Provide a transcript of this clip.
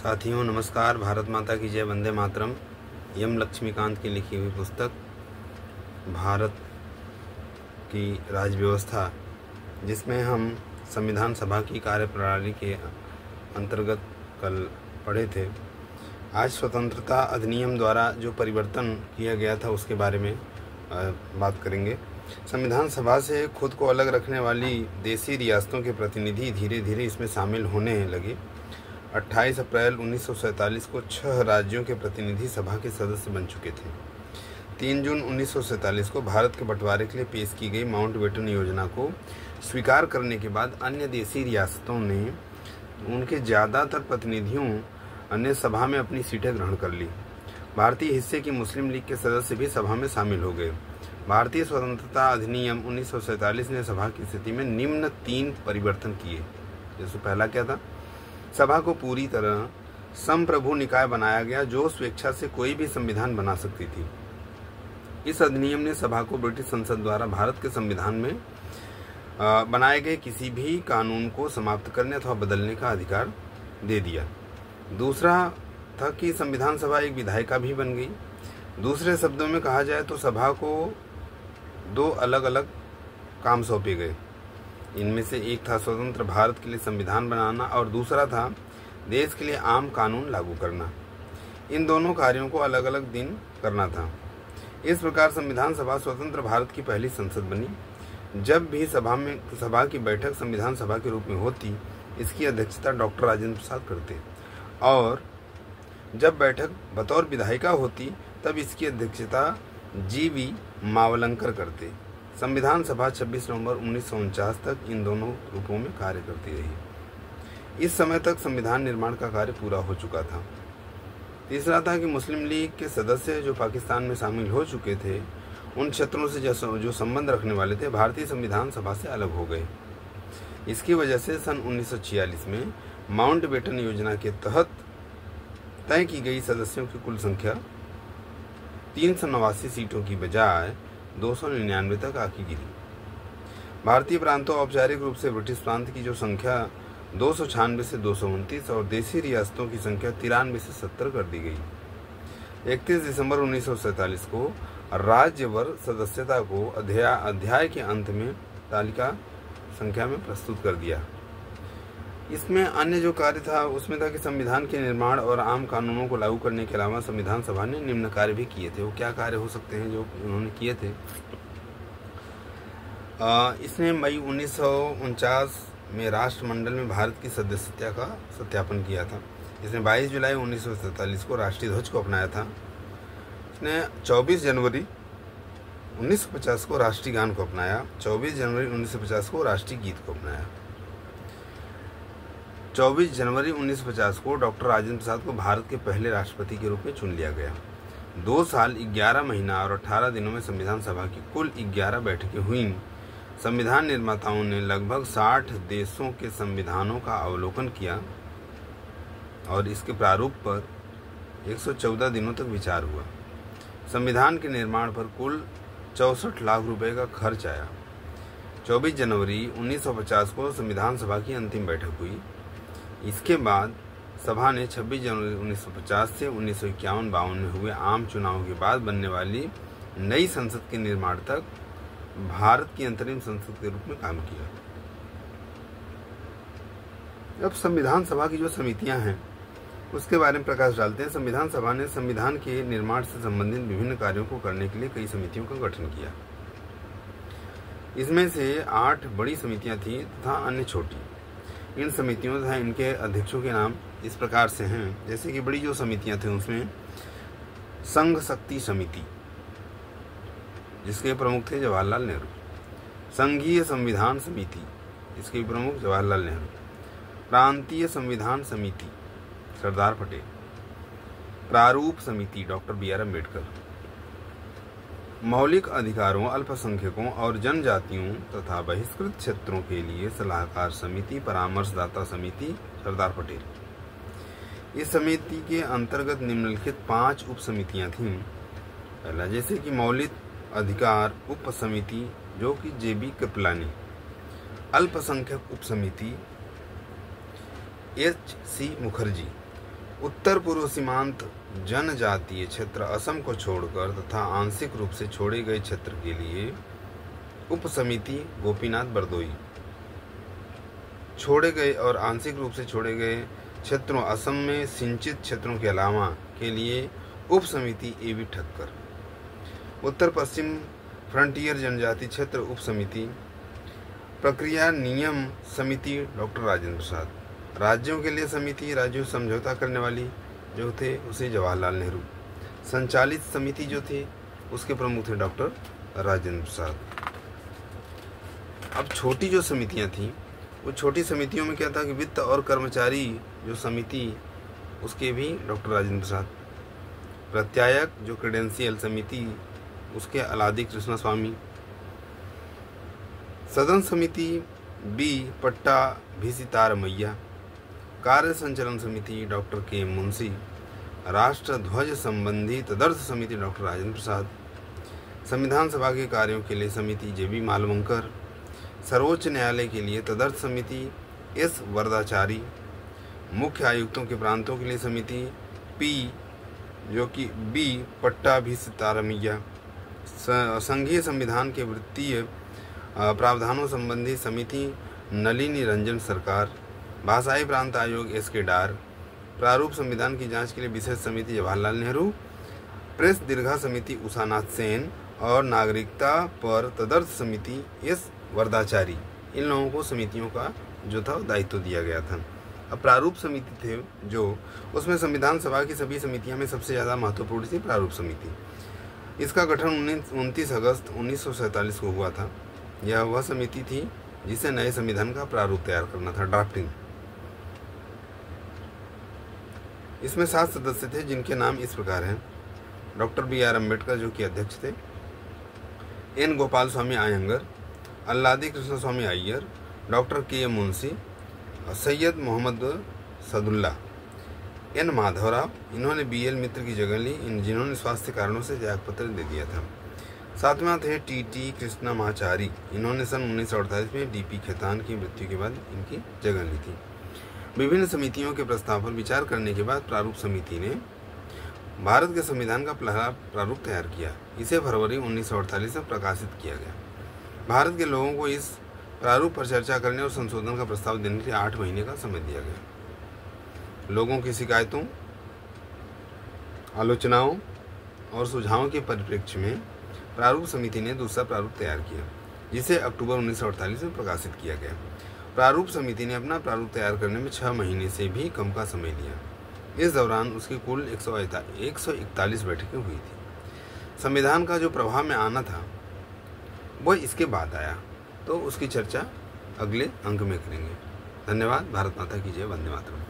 साथियों नमस्कार। भारत माता की जय, वंदे मातरम। यम लक्ष्मीकांत की लिखी हुई पुस्तक भारत की राज व्यवस्था, जिसमें हम संविधान सभा की कार्यप्रणाली के अंतर्गत कल पढ़े थे। आज स्वतंत्रता अधिनियम द्वारा जो परिवर्तन किया गया था उसके बारे में बात करेंगे। संविधान सभा से खुद को अलग रखने वाली देसी रियासतों के प्रतिनिधि धीरे धीरे इसमें शामिल होने लगे। 28 अप्रैल 1947 को 6 राज्यों के प्रतिनिधि सभा के सदस्य बन चुके थे। 3 जून 1947 को भारत के बंटवारे के लिए पेश की गई माउंटबेटन योजना को स्वीकार करने के बाद अन्य देसी रियासतों ने उनके ज़्यादातर प्रतिनिधियों ने सभा में अपनी सीटें ग्रहण कर ली। भारतीय हिस्से की मुस्लिम लीग के सदस्य भी सभा में शामिल हो गए। भारतीय स्वतंत्रता अधिनियम 1947 ने सभा की स्थिति में निम्न 3 परिवर्तन किए। जैसे पहला क्या था? सभा को पूरी तरह संप्रभु निकाय बनाया गया, जो स्वेच्छा से कोई भी संविधान बना सकती थी। इस अधिनियम ने सभा को ब्रिटिश संसद द्वारा भारत के संविधान में बनाए गए किसी भी कानून को समाप्त करने अथवा बदलने का अधिकार दे दिया। दूसरा था कि संविधान सभा एक विधायिका भी बन गई। दूसरे शब्दों में कहा जाए तो सभा को 2 अलग अलग काम सौंपे गए। इनमें से एक था स्वतंत्र भारत के लिए संविधान बनाना और दूसरा था देश के लिए आम कानून लागू करना। इन दोनों कार्यों को अलग अलग दिन करना था। इस प्रकार संविधान सभा स्वतंत्र भारत की पहली संसद बनी। जब भी सभा की बैठक संविधान सभा के रूप में होती, इसकी अध्यक्षता डॉक्टर राजेंद्र प्रसाद करते और जब बैठक बतौर विधायिका होती तब इसकी अध्यक्षता जीवी मावलंकर करते। संविधान सभा 26 नवंबर 1949 तक इन दोनों रूपों में कार्य करती रही। इस समय तक संविधान निर्माण का कार्य पूरा हो चुका था। तीसरा था कि मुस्लिम लीग के सदस्य जो पाकिस्तान में शामिल हो चुके थे, उन क्षेत्रों से जो संबंध रखने वाले थे, भारतीय संविधान सभा से अलग हो गए। इसकी वजह से सन 1946 में माउंटबेटन योजना के तहत तय की गई सदस्यों की कुल संख्या 389 सीटों की बजाय 299 तक आकी गिरी। भारतीय प्रांतों औपचारिक रूप से ब्रिटिश प्रांत की जो संख्या 296 से 229 और देसी रियासतों की संख्या 93 से 70 कर दी गई। 31 दिसंबर 1947 को राज्यवार सदस्यता को अध्याय के अंत में तालिका संख्या में प्रस्तुत कर दिया। इसमें अन्य जो कार्य था उसमें था कि संविधान के निर्माण और आम कानूनों को लागू करने के अलावा संविधान सभा ने निम्न कार्य भी किए थे। वो क्या कार्य हो सकते हैं जो उन्होंने किए थे? इसने मई 1949 में राष्ट्रमंडल में भारत की सदस्यता का सत्यापन किया था। इसने 22 जुलाई 1947 को राष्ट्रीय ध्वज को अपनाया था। इसने 24 जनवरी 1950 को राष्ट्रीय गान को अपनाया। 24 जनवरी 1950 को राष्ट्रीय गीत को अपनाया। 24 जनवरी 1950 को डॉक्टर राजेंद्र प्रसाद को भारत के पहले राष्ट्रपति के रूप में चुन लिया गया। 2 साल 11 महीना और 18 दिनों में संविधान सभा की कुल 11 बैठकें हुईं। संविधान निर्माताओं ने लगभग 60 देशों के संविधानों का अवलोकन किया और इसके प्रारूप पर 114 दिनों तक विचार हुआ। संविधान के निर्माण पर कुल 64 लाख रुपए का खर्च आया। 24 जनवरी 1950 को संविधान सभा की अंतिम बैठक हुई। इसके बाद सभा ने 26 जनवरी 1950 से 1951-52 में हुए आम चुनाव के बाद बनने वाली नई संसद के निर्माण तक भारत की अंतरिम संसद के रूप में काम किया। अब संविधान सभा की जो समितियां हैं उसके बारे में प्रकाश डालते हैं। संविधान सभा ने संविधान के निर्माण से संबंधित विभिन्न कार्यों को करने के लिए कई समितियों का गठन किया। इसमें से 8 बड़ी समितियां थी तथा अन्य छोटी। इन समितियों तथा इनके अध्यक्षों के नाम इस प्रकार से हैं। जैसे कि बड़ी जो समितियां थी उसमें संघ शक्ति समिति, जिसके प्रमुख थे जवाहरलाल नेहरू। संघीय संविधान समिति, जिसके प्रमुख जवाहरलाल नेहरू। प्रांतीय संविधान समिति, सरदार पटेल। प्रारूप समिति, डॉक्टर BR अम्बेडकर। मौलिक अधिकारों, अल्पसंख्यकों और जनजातियों तथा बहिष्कृत क्षेत्रों के लिए सलाहकार समिति, परामर्शदाता समिति, सरदार पटेल। इस समिति के अंतर्गत निम्नलिखित 5 उप समितियां थीं। पहला, जैसे कि मौलिक अधिकार उप समिति जो कि JB कृपलानी। अल्पसंख्यक उप समिति HC मुखर्जी। उत्तर पूर्व सीमांत जनजातीय क्षेत्र असम को छोड़कर तथा आंशिक रूप से छोड़े गए क्षेत्र के लिए उप समिति गोपीनाथ बरदोई। छोड़े गए और आंशिक रूप से छोड़े गए क्षेत्रों असम में सिंचित क्षेत्रों के अलावा के लिए उप समिति ए.बी. ठक्कर। उत्तर पश्चिम फ्रंटियर जनजाति क्षेत्र उप समिति प्रक्रिया नियम समिति डॉक्टर राजेंद्र प्रसाद। राज्यों के लिए समिति राज्यों से समझौता करने वाली जो थे उसे जवाहरलाल नेहरू। संचालित समिति जो थे उसके प्रमुख थे डॉक्टर राजेंद्र प्रसाद। अब छोटी जो समितियां थीं वो छोटी समितियों में क्या था कि वित्त और कर्मचारी जो समिति उसके भी डॉक्टर राजेंद्र प्रसाद। प्रत्यायक जो क्रेडेंशियल समिति उसके अलादी कृष्ण स्वामी। सदन समिति बी पट्टाभिसितारमैया। कार्य संचालन समिति डॉक्टर के मुंशी। राष्ट्र ध्वज संबंधी तदर्थ समिति डॉक्टर राजेंद्र प्रसाद। संविधान सभा के कार्यों के लिए समिति जे.बी. मालवंकर। सर्वोच्च न्यायालय के लिए तदर्थ समिति एस. वरदाचारी। मुख्य आयुक्तों के प्रांतों के लिए समिति पी जो कि बी पट्टाभिसितारमैया। संघीय संविधान के वृत्तीय प्रावधानों संबंधी समिति नलिनी रंजन सरकार। भाषाई प्रांत आयोग एस.के. डार। प्रारूप संविधान की जांच के लिए विशेष समिति जवाहरलाल नेहरू। प्रेस दीर्घा समिति उषानाथ सेन और नागरिकता पर तदर्थ समिति एस. वरदाचारी। इन लोगों को समितियों का जो था दायित्व दिया गया था। अब प्रारूप समिति थे जो उसमें संविधान सभा की सभी समितियों में सबसे ज़्यादा महत्वपूर्ण थी प्रारूप समिति। इसका गठन 29 अगस्त 1947 को हुआ था। यह वह समिति थी जिसे नए संविधान का प्रारूप तैयार करना था, ड्राफ्टिंग। इसमें 7 सदस्य थे जिनके नाम इस प्रकार हैं। Doctor B R. अम्बेडकर जो कि अध्यक्ष थे, एन. गोपाल स्वामी आयंगर, अल्लादी कृष्ण स्वामी अय्यर, डॉक्टर के. मुंशी, सैयद मोहम्मद सदुल्ला, एन. माधवराव। इन्होंने बी.एल. मित्र की जगह ली, जिन्होंने स्वास्थ्य कारणों से त्यागपत्र दे दिया था। 7वां थे टी.टी. कृष्णमाचारी। इन्होंने सन 1948 में डी.पी. खेतान की मृत्यु के बाद इनकी जगह ली थी। विभिन्न समितियों के प्रस्ताव पर विचार करने के बाद प्रारूप समिति ने भारत के संविधान का पहला प्रारूप तैयार किया। इसे फरवरी 1948 में प्रकाशित किया गया। भारत के लोगों को इस प्रारूप पर चर्चा करने और संशोधन का प्रस्ताव देने के लिए 8 महीने का समय दिया गया। लोगों की शिकायतों, आलोचनाओं और सुझावों के परिप्रेक्ष्य में प्रारूप समिति ने दूसरा प्रारूप तैयार किया, जिसे अक्टूबर 1948 में प्रकाशित किया गया। प्रारूप समिति ने अपना प्रारूप तैयार करने में 6 महीने से भी कम का समय लिया। इस दौरान उसकी कुल 141 बैठकें हुई थी। संविधान का जो प्रभाव में आना था वह इसके बाद आया, तो उसकी चर्चा अगले अंक में करेंगे। धन्यवाद। भारत माता की जय। वंदे मातरम।